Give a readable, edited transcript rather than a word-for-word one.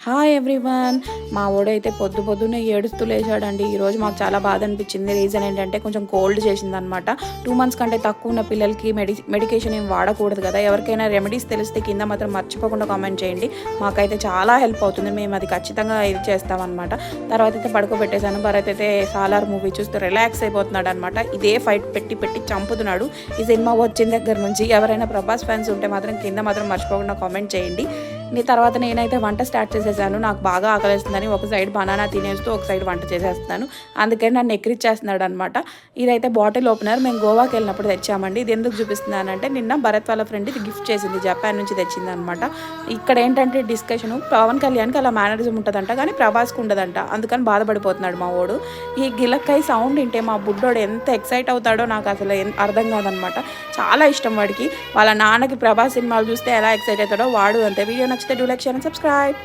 Hi everyone. మా వాడైతే పొద్దున్నే ఏడుస్తూ లేచాడండి. ఈరోజు మాకు చాలా బాధ అనిపించింది. రీజన్ ఏంటంటే కొంచెం కోల్డ్ చేసిందనమాట. 2 మంత్స్ కంటే తక్కువ ఉన్న పిల్లలకి మెడికేషన్ ఏం వాడకూడదు కదా. ఎవరికైనా రెమెడీస్ తెలిస్తే కింద మాత్రం మర్చిపోకుండా కామెంట్ చేయండి. మాకైతే చాలా హెల్ప్ అవుతుంది. మేము అది ఖచ్చితంగా ఇది చేస్తామన్నమాట. తర్వాత అయితే పడుకోబెట్టేశాను. భరత్ అయితే సాలార్ మూవీ చూస్తూ రిలాక్స్ అయిపోతున్నాడు అనమాట. ఇదే ఫైట్ పెట్టి చంపుతున్నాడు. ఈ సినిమా వచ్చిన దగ్గర నుంచి. ఎవరైనా ప్రభాస్ ఫ్యాన్స్ ఉంటే మాత్రం కింద మాత్రం మర్చిపోకుండా కామెంట్ చేయండి. తర్వాత నేనైతే వంట స్టార్ట్ చేసేసాను. నాకు బాగా ఆకలిస్తుందని ఒక సైడ్ బనానా తినేస్తూ ఒక సైడ్ వంట చేసేస్తున్నాను. అందుకని నన్ను ఎక్కిరిచ్చేస్తున్నాడు అనమాట. ఇదైతే బాటిల్ ఓపెనర్ మేము గోవాకి వెళ్ళినప్పుడు తెచ్చామండి. ఇది ఎందుకు చూపిస్తున్నానంటే నిన్న భరత్ వాళ్ళ ఫ్రెండ్ ఇది గిఫ్ట్ చేసింది, జపాన్ నుంచి తెచ్చింది అనమాట. ఇక్కడ ఏంటంటే డిస్కషను, పవన్ కళ్యాణ్కి అలా మేనరిజం ఉంటుందంట కానీ ప్రభాస్కి ఉండదంట. అందుకని బాధపడిపోతున్నాడు మా వాడు. ఈ గిలక్కాయ సౌండ్ వింటే మా బుడ్డోడు ఎంత ఎక్సైట్ అవుతాడో నాకు అసలు అర్థం కాదనమాట. చాలా ఇష్టం వాడికి. వాళ్ళ నాన్నకి ప్రభాస్ సినిమాలు చూస్తే ఎలా ఎక్సైట్ అవుతాడో వాడు అంతే. వీడియో నచ్చితే do like, share and subscribe.